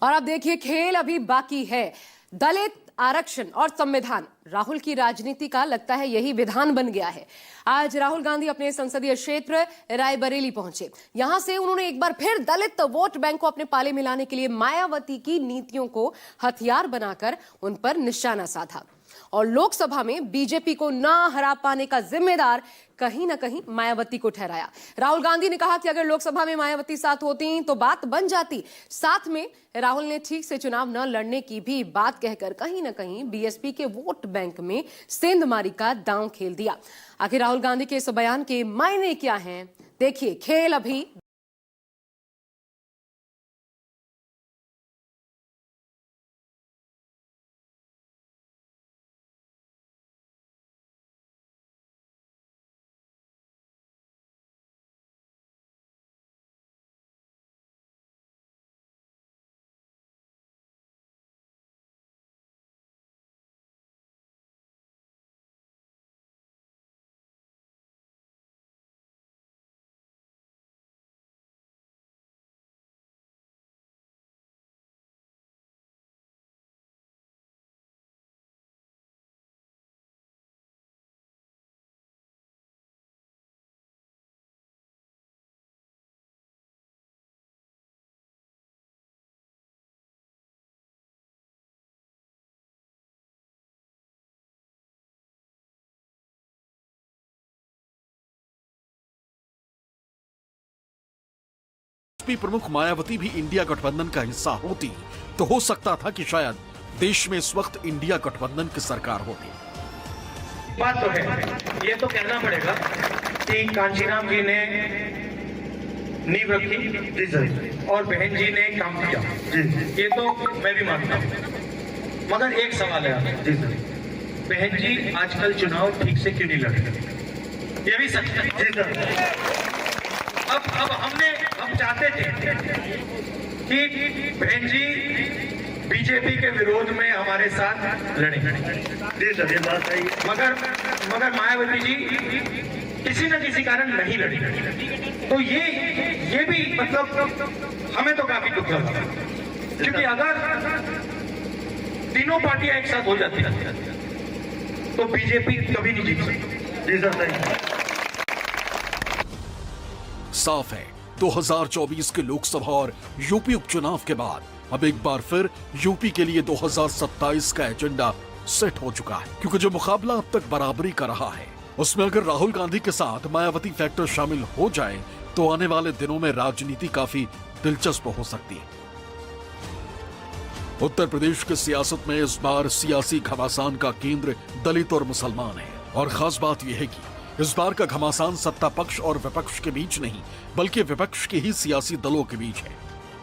और अब देखिए खेल अभी बाकी है। दलित आरक्षण और संविधान, राहुल की राजनीति का लगता है यही विधान बन गया है। आज राहुल गांधी अपने संसदीय क्षेत्र रायबरेली पहुंचे। यहां से उन्होंने एक बार फिर दलित वोट बैंक को अपने पाले में लाने के लिए मायावती की नीतियों को हथियार बनाकर उन पर निशाना साधा और लोकसभा में बीजेपी को ना हरा पाने का जिम्मेदार कहीं ना कहीं मायावती को ठहराया। राहुल गांधी ने कहा कि अगर लोकसभा में मायावती साथ होती तो बात बन जाती। साथ में राहुल ने ठीक से चुनाव न लड़ने की भी बात कहकर कहीं ना कहीं बीएसपी के वोट बैंक में सेंधमारी का दांव खेल दिया। आखिर राहुल गांधी के इस बयान के मायने क्या हैं? देखिए खेल अभी प्रमुख मायावती भी इंडिया गठबंधन का हिस्सा होती तो हो सकता था कि शायद देश में इस वक्त इंडिया गठबंधन की सरकार होती। बात तो है, ये तो कहना पड़ेगा कि कांशीराम जी ने नींव रखी जी सर, और बहन जी ने काम किया जी, ये तो मैं भी मानता हूँ। मगर एक सवाल है जी सर, बहन जी आजकल चुनाव ठीक से क्यों नहीं लड़ रहे? ये भी सच है जी सर। अब हम चाहते थे कि बहन जी बीजेपी के विरोध में हमारे साथ लड़े जी सर, ये बात है। मगर मायावती जी किसी न किसी कारण नहीं लड़ी, तो ये भी मतलब हमें तो काफी दुख लगा, क्योंकि अगर तीनों पार्टियां एक साथ हो जाती तो बीजेपी कभी नहीं जीत सकती जी सर। साफ है 2024 के लोकसभा और यूपी उपचुनाव के बाद अब एक बार फिर यूपी के लिए 2027 का एजेंडा सेट हो चुका है, क्योंकि जो मुकाबला अब तक बराबरी का रहा है उसमें अगर राहुल गांधी के साथ मायावती फैक्टर शामिल हो जाए तो आने वाले दिनों में राजनीति काफी दिलचस्प हो सकती है। उत्तर प्रदेश की सियासत में इस बार सियासी घमासान का केंद्र दलित और मुसलमान है, और खास बात यह है कि इस बार का घमासान सत्ता पक्ष और विपक्ष के बीच नहीं बल्कि विपक्ष के ही सियासी दलों के बीच है।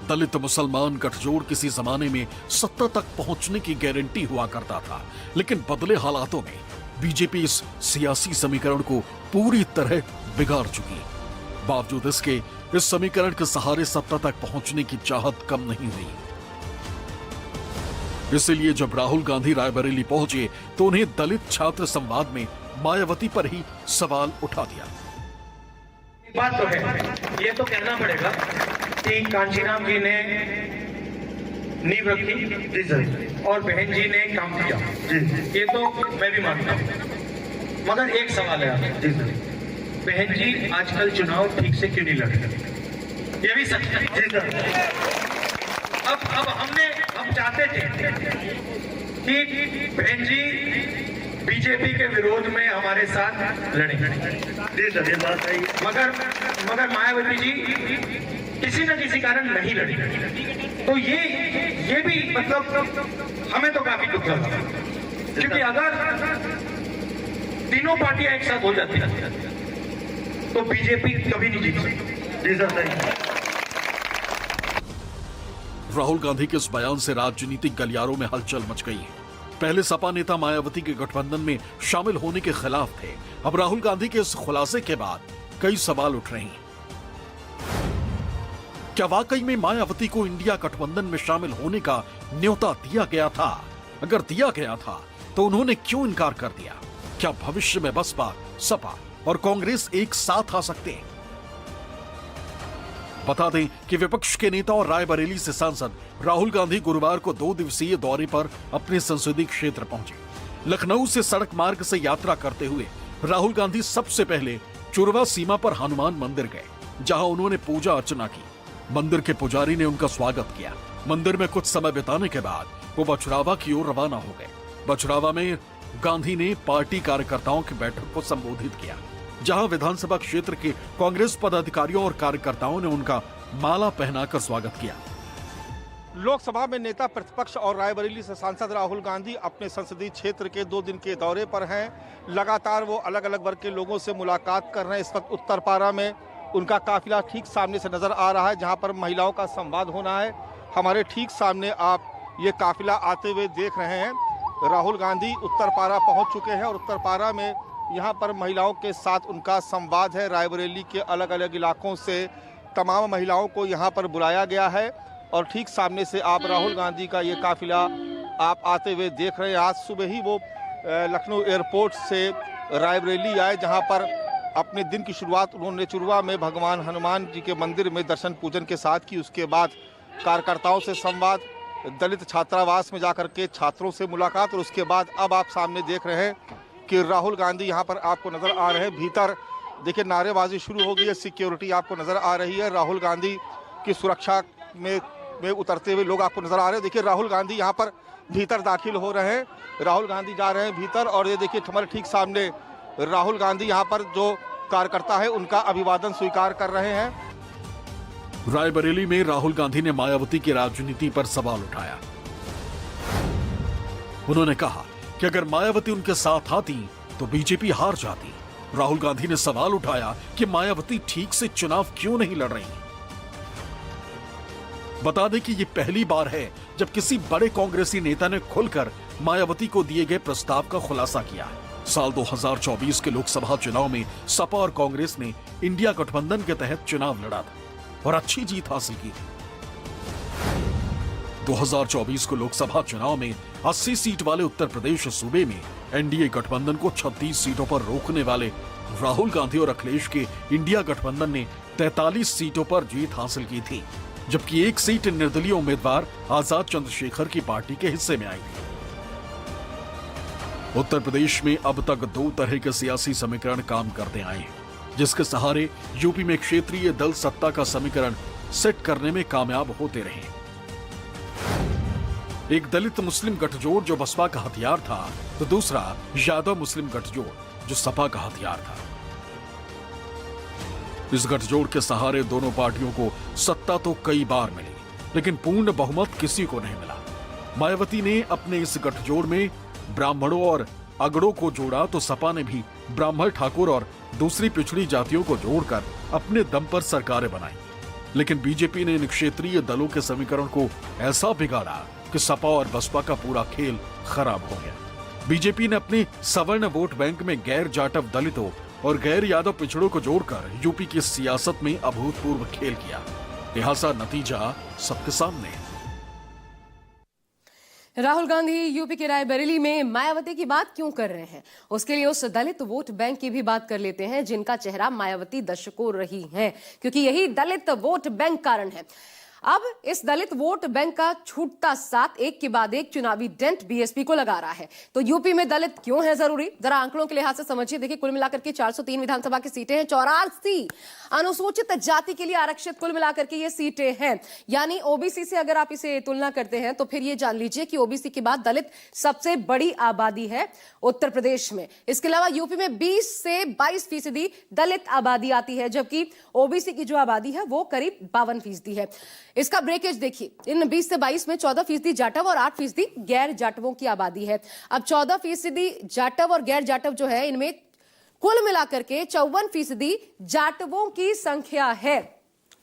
दलित मुसलमान गठजोड़ किसी जमाने में सत्ता तक पहुंचने की गारंटी हुआ करता था, लेकिन बदले हालातों में बीजेपी इस सियासी समीकरण को पूरी तरह बिगाड़ चुकी है। बावजूद इसके इस समीकरण के सहारे सत्ता तक पहुंचने की चाहत कम नहीं हुई। इसलिए जब राहुल गांधी रायबरेली पहुंचे तो उन्हें दलित छात्र संवाद में मायावती पर ही सवाल उठा दिया। बात तो है, ये तो कहना पड़ेगा कि कांशीराम जी ने नींव रखी जी सर, और बहन जी ने काम किया जी, ये तो मैं भी मानता हूँ। मगर एक सवाल है जी सर, बहन जी आजकल चुनाव ठीक से क्यों नहीं लड़ रहे? ये भी सच है जी सर। अब हम चाहते थे कि बहन जी बीजेपी के विरोध में हमारे साथ लड़े जी सर, ये बात है। मगर मायावती जी किसी न किसी कारण नहीं लड़ी, तो ये भी मतलब हमें तो काफी दुख लगा, क्योंकि अगर तीनों पार्टियां एक साथ हो जाती तो बीजेपी कभी नहीं जीत सकती जी सर। राहुल गांधी के इस बयान से राजनीतिक गलियारों में हलचल मच गई है। पहले सपा नेता मायावती के गठबंधन में शामिल होने के खिलाफ थे, अब राहुल गांधी के इस खुलासे के बाद कई सवाल उठ रहे हैं। क्या वाकई में मायावती को इंडिया गठबंधन में शामिल होने का न्योता दिया गया था? अगर दिया गया था तो उन्होंने क्यों इनकार कर दिया? क्या भविष्य में बसपा, सपा और कांग्रेस एक साथ आ सकते हैं? बता दें कि विपक्ष के नेता और रायबरेली से सांसद राहुल गांधी गुरुवार को 2 दिवसीय दौरे पर अपने संसदीय क्षेत्र पहुंचे। लखनऊ से सड़क मार्ग से यात्रा करते हुए राहुल गांधी सबसे पहले चुरवा सीमा पर हनुमान मंदिर गए, जहां उन्होंने पूजा अर्चना की। मंदिर के पुजारी ने उनका स्वागत किया। मंदिर में कुछ समय बिताने के बाद वो बछरावा की ओर रवाना हो गए। बछरावा में गांधी ने पार्टी कार्यकर्ताओं की बैठक को संबोधित किया, जहां विधानसभा क्षेत्र के कांग्रेस पदाधिकारियों और कार्यकर्ताओं ने उनका माला पहनाकर स्वागत किया। लोकसभा में नेता प्रतिपक्ष और रायबरेली से सांसद राहुल गांधी अपने संसदीय क्षेत्र के 2 दिन के दौरे पर हैं। लगातार वो अलग अलग वर्ग के लोगों से मुलाकात कर रहे हैं। इस वक्त उत्तरपाड़ा में उनका काफिला ठीक सामने से नजर आ रहा है, जहां पर महिलाओं का संवाद होना है। हमारे ठीक सामने आप ये काफिला आते हुए देख रहे हैं। राहुल गांधी उत्तरपाड़ा पहुंच चुके हैं और उत्तरपाड़ा में यहाँ पर महिलाओं के साथ उनका संवाद है। रायबरेली के अलग अलग इलाकों से तमाम महिलाओं को यहाँ पर बुलाया गया है और ठीक सामने से आप राहुल गांधी का ये काफिला आप आते हुए देख रहे हैं। आज सुबह ही वो लखनऊ एयरपोर्ट से रायबरेली आए, जहाँ पर अपने दिन की शुरुआत उन्होंने चुरवा में भगवान हनुमान जी के मंदिर में दर्शन पूजन के साथ की। उसके बाद कार्यकर्ताओं से संवाद, दलित छात्रावास में जाकर के छात्रों से मुलाकात और उसके बाद अब आप सामने देख रहे हैं कि राहुल गांधी यहाँ पर आपको नजर आ रहे हैं। भीतर देखिए नारेबाजी शुरू हो गई है, सिक्योरिटी आपको नजर आ रही है। राहुल गांधी की सुरक्षा में उतरते हुए लोग आपको नजर आ रहे हैं। देखिए राहुल गांधी यहाँ पर भीतर दाखिल हो रहे हैं। राहुल गांधी जा रहे हैं भीतर और ये देखिए हमारे ठीक सामने राहुल गांधी यहाँ पर जो कार्यकर्ता है उनका अभिवादन स्वीकार कर रहे हैं। रायबरेली में राहुल गांधी ने मायावती की राजनीति पर सवाल उठाया। उन्होंने कहा कि अगर मायावती उनके साथ आती तो बीजेपी हार जाती। राहुल गांधी ने सवाल उठाया कि मायावती ठीक से चुनाव क्यों नहीं लड़ रही। बता दें कि ये पहली बार है जब किसी बड़े कांग्रेसी नेता ने खुलकर मायावती को दिए गए प्रस्ताव का खुलासा किया है। साल 2024 के लोकसभा चुनाव में सपा और कांग्रेस ने इंडिया गठबंधन के तहत चुनाव लड़ा था और अच्छी जीत हासिल की थी। 2024 को लोकसभा चुनाव में 80 सीट वाले उत्तर प्रदेश सूबे में एनडीए गठबंधन को 36 सीटों पर रोकने वाले राहुल गांधी और अखिलेश के इंडिया गठबंधन ने 43 सीटों पर जीत हासिल की थी, जबकि एक सीट निर्दलीय उम्मीदवार आजाद चंद्रशेखर की पार्टी के हिस्से में आई थी। उत्तर प्रदेश में अब तक 2 तरह के सियासी समीकरण काम करते आए हैं, जिसके सहारे यूपी में क्षेत्रीय दल सत्ता का समीकरण सेट करने में कामयाब होते रहे। एक दलित मुस्लिम गठजोड़ जो बसपा का हथियार था, तो दूसरा यादव मुस्लिम गठजोड़ जो सपा का हथियार था। इस गठजोड़ के सहारे दोनों पार्टियों को सत्ता तो कई बार मिली, लेकिन पूर्ण बहुमत किसी को नहीं मिला। मायावती ने अपने इस गठजोड़ में ब्राह्मणों और अगड़ों को जोड़ा, तो सपा ने भी ब्राह्मण, ठाकुर और दूसरी पिछड़ी जातियों को जोड़कर अपने दम पर सरकारें बनाई। लेकिन बीजेपी ने इन क्षेत्रीय दलों के समीकरण को ऐसा बिगाड़ा कि सपा और बसपा का पूरा खेल खराब हो गया। बीजेपी ने अपने सवर्ण वोट बैंक में गैर जाटव दलितों और गैर यादव पिछड़ों को जोड़कर यूपी की सियासत में अभूतपूर्व खेल किया। लिहाजा नतीजा सबके सामने है। राहुल गांधी यूपी के रायबरेली में मायावती की बात क्यों कर रहे हैं, उसके लिए उस दलित वोट बैंक की भी बात कर लेते हैं जिनका चेहरा मायावती दशकों रही हैं, क्योंकि यही दलित वोट बैंक कारण है। अब इस दलित वोट बैंक का छूटता साथ एक के बाद एक चुनावी डेंट बीएसपी को लगा रहा है। तो यूपी में दलित क्यों है जरूरी, जरा आंकड़ों के लिहाज से समझिए। देखिए कुल मिलाकर के 403 विधानसभा की सीटें हैं, 84 अनुसूचित जाति के लिए आरक्षित कुल मिलाकर के ये सीटें हैं। यानी ओबीसी से अगर आप इसे तुलना करते हैं तो फिर ये जान लीजिए कि ओबीसी के बाद दलित सबसे बड़ी आबादी है उत्तर प्रदेश में। इसके अलावा यूपी में 20 से 22% दलित आबादी आती है, जबकि ओबीसी की जो आबादी है वो करीब 52% है। इसका ब्रेकेज देखिए, इन 20 से 22 में 14% जाटव और 8% गैर जाटवों की आबादी है। अब 14% जाटव और गैर जाटव जो है, इनमें कुल मिलाकर के 54% जाटवों की संख्या है।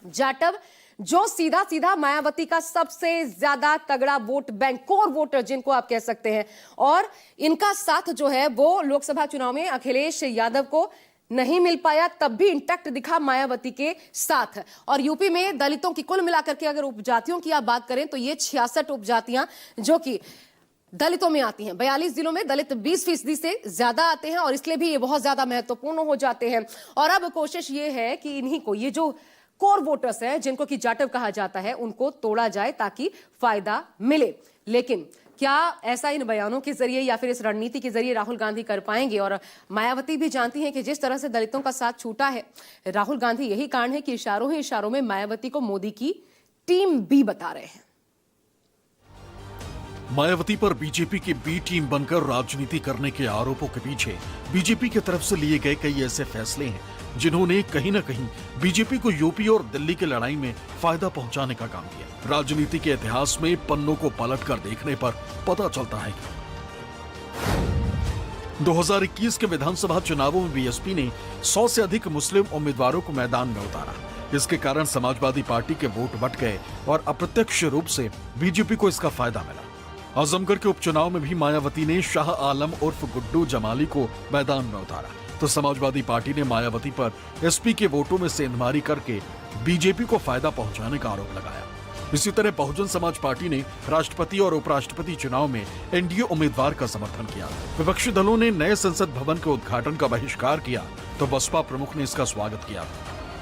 जाटव जो सीधा सीधा मायावती का सबसे ज्यादा तगड़ा वोट बैंक, कोर वोटर जिनको आप कह सकते हैं, और इनका साथ जो है वो लोकसभा चुनाव में अखिलेश यादव को नहीं मिल पाया, तब भी इंटैक्ट दिखा मायावती के साथ। और यूपी में दलितों की कुल मिलाकर के अगर उपजातियों की आप बात करें तो ये 66 उपजातियां जो कि दलितों में आती हैं। 42 जिलों में दलित 20% से ज्यादा आते हैं और इसलिए भी ये बहुत ज्यादा महत्वपूर्ण हो जाते हैं। और अब कोशिश ये है कि इन्हीं को, ये जो कोर वोटर्स हैं, जिनको कि जाटव कहा जाता है, उनको तोड़ा जाए ताकि फायदा मिले। लेकिन क्या ऐसा इन बयानों के जरिए या फिर इस रणनीति के जरिए राहुल गांधी कर पाएंगे? और मायावती भी जानती हैं कि जिस तरह से दलितों का साथ छूटा है राहुल गांधी, यही कारण है कि इशारों ही इशारों में मायावती को मोदी की टीम बी बता रहे हैं। मायावती पर बीजेपी की बी टीम बनकर राजनीति करने के आरोपों के पीछे बीजेपी की तरफ से लिए गए कई ऐसे फैसले हैं जिन्होंने कहीं न कहीं बीजेपी को यूपी और दिल्ली की लड़ाई में फायदा पहुंचाने का काम किया। राजनीति के इतिहास में पन्नों को पलटकर देखने पर पता चलता है कि 2021 के विधानसभा चुनावों में बीएसपी ने 100 से अधिक मुस्लिम उम्मीदवारों को मैदान में उतारा। इसके कारण समाजवादी पार्टी के वोट बट गए और अप्रत्यक्ष रूप से बीजेपी को इसका फायदा मिला। आजमगढ़ के उपचुनाव में भी मायावती ने शाह आलम उर्फ गुड्डू जमाली को मैदान में उतारा, तो समाजवादी पार्टी ने मायावती पर एसपी के वोटों में सेंधमारी करके बीजेपी को फायदा पहुंचाने का आरोप लगाया। इसी तरह बहुजन समाज पार्टी ने राष्ट्रपति और उपराष्ट्रपति चुनाव में एनडीए उम्मीदवार का समर्थन किया। विपक्षी दलों ने नए संसद भवन के उद्घाटन का बहिष्कार किया, तो बसपा प्रमुख ने इसका स्वागत किया।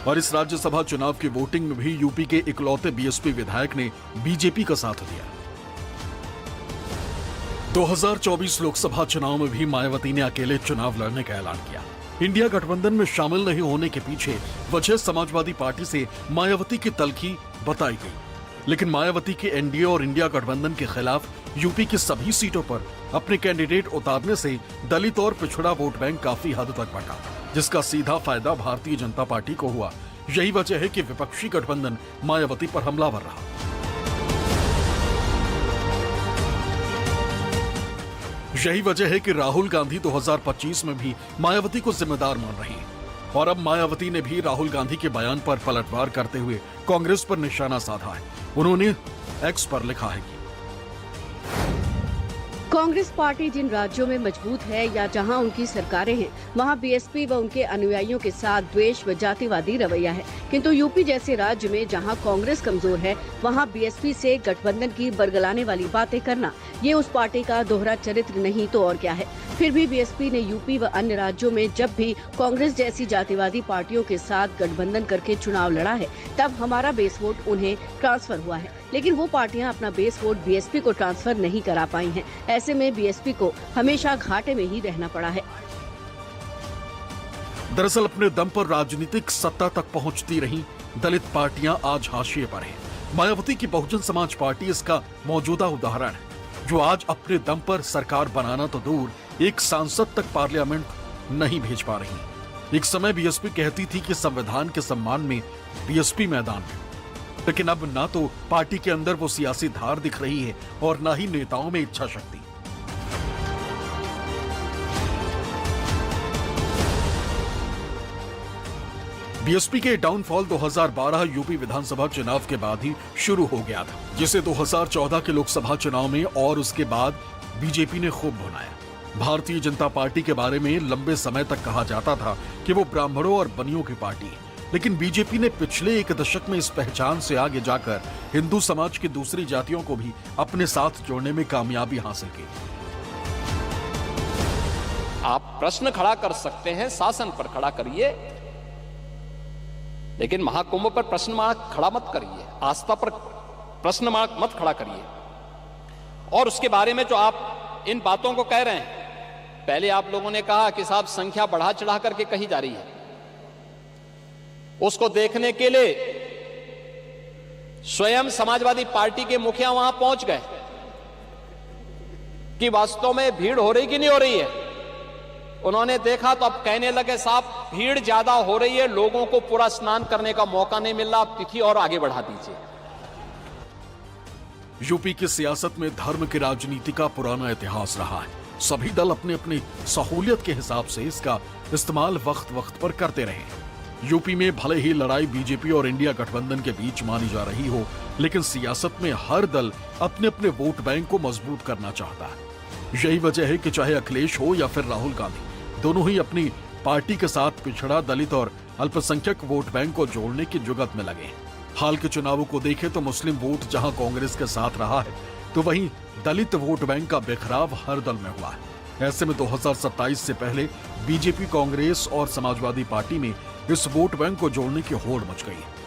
और इस राज्यसभा चुनाव की वोटिंग में भी यूपी के इकलौते बीएसपी विधायक ने बीजेपी का साथ दिया। 2024 लोकसभा चुनाव में भी मायावती ने अकेले चुनाव लड़ने का ऐलान किया। इंडिया गठबंधन में शामिल नहीं होने के पीछे वजह समाजवादी पार्टी से मायावती की तल्खी बताई गई, लेकिन मायावती के एनडीए और इंडिया गठबंधन के खिलाफ यूपी की सभी सीटों पर अपने कैंडिडेट उतारने से दलित और पिछड़ा वोट बैंक काफी हद तक बढ़ा, जिसका सीधा फायदा भारतीय जनता पार्टी को हुआ। यही वजह है कि विपक्षी गठबंधन मायावती पर हमलावर रहा। यही वजह है कि राहुल गांधी 2025 में भी मायावती को जिम्मेदार मान रही हैं। और अब मायावती ने भी राहुल गांधी के बयान पर पलटवार करते हुए कांग्रेस पर निशाना साधा है। उन्होंने एक्स पर लिखा है कि कांग्रेस पार्टी जिन राज्यों में मजबूत है या जहां उनकी सरकारें हैं, वहां बीएसपी व उनके अनुयायियों के साथ द्वेष व जातिवादी रवैया है, किंतु यूपी जैसे राज्य में जहां कांग्रेस कमजोर है, वहां बीएसपी से गठबंधन की बरगलाने वाली बातें करना ये उस पार्टी का दोहरा चरित्र नहीं तो और क्या है। फिर भी बीएसपी ने यूपी व अन्य राज्यों में जब भी कांग्रेस जैसी जातिवादी पार्टियों के साथ गठबंधन करके चुनाव लड़ा है, तब हमारा बेस वोट उन्हें ट्रांसफर हुआ है, लेकिन वो पार्टियां अपना बेस वोट बीएसपी को ट्रांसफर नहीं करा पाई हैं। ऐसे में बीएसपी को हमेशा घाटे में ही रहना पड़ा है। दरअसल अपने दम पर राजनीतिक सत्ता तक पहुंचती रही दलित पार्टियां आज हाशिए पर हैं। मायावती की बहुजन समाज पार्टी इसका मौजूदा उदाहरण है, जो आज अपने दम पर सरकार बनाना तो दूर, एक सांसद तक पार्लियामेंट नहीं भेज पा रही। एक समय बीएसपी कहती थी कि संविधान के सम्मान में बीएसपी मैदान में, लेकिन अब ना तो पार्टी के अंदर वो सियासी धार दिख रही है और ना ही नेताओं में इच्छा शक्ति। बीएसपी के डाउनफॉल 2012 यूपी विधानसभा चुनाव के बाद ही शुरू हो गया था, जिसे 2014 के लोकसभा चुनाव में और उसके बाद बीजेपी ने खूब भुनाया। भारतीय जनता पार्टी के बारे में लंबे समय तक कहा जाता था कि वो ब्राह्मणों और बनियों की पार्टी है, लेकिन बीजेपी ने पिछले एक दशक में इस पहचान से आगे जाकर हिंदू समाज की दूसरी जातियों को भी अपने साथ जोड़ने में कामयाबी हासिल की। आप प्रश्न खड़ा कर सकते हैं, शासन पर खड़ा करिए, लेकिन महाकुंभ पर प्रश्न मार्क खड़ा मत करिए, आस्था पर प्रश्न मार्क मत खड़ा करिए। और उसके बारे में जो आप इन बातों को कह रहे हैं, पहले आप लोगों ने कहा कि साहब संख्या बढ़ा चढ़ा करके कही जा रही है, उसको देखने के लिए स्वयं समाजवादी पार्टी के मुखिया वहां पहुंच गए कि वास्तव में भीड़ हो रही कि नहीं हो रही है। उन्होंने देखा तो अब कहने लगे साहब भीड़ ज्यादा हो रही है, लोगों को पूरा स्नान करने का मौका नहीं मिल रहा, आप तिथि और आगे बढ़ा दीजिए। यूपी की सियासत में धर्म की राजनीति का पुराना इतिहास रहा है। सभी दल अपनी अपनी सहूलियत के हिसाब से इसका इस्तेमाल वक्त वक्त पर करते रहे। यूपी में भले ही लड़ाई बीजेपी और इंडिया गठबंधन के बीच मानी जा रही हो, लेकिन सियासत में हर दल अपने अपने वोट बैंक को मजबूत करना चाहता है। यही वजह है कि चाहे अखिलेश हो या फिर राहुल गांधी, दोनों ही अपनी पार्टी के साथ पिछड़ा, दलित और अल्पसंख्यक वोट बैंक को जोड़ने की जुगत में लगे। हाल के चुनावों को देखें तो मुस्लिम वोट जहां कांग्रेस के साथ रहा है, तो वहीं दलित वोट बैंक का बिखराव हर दल में हुआ है। ऐसे में 2027 से पहले बीजेपी, कांग्रेस और समाजवादी पार्टी में इस वोट बैंक को जोड़ने की होड़ मच गई है।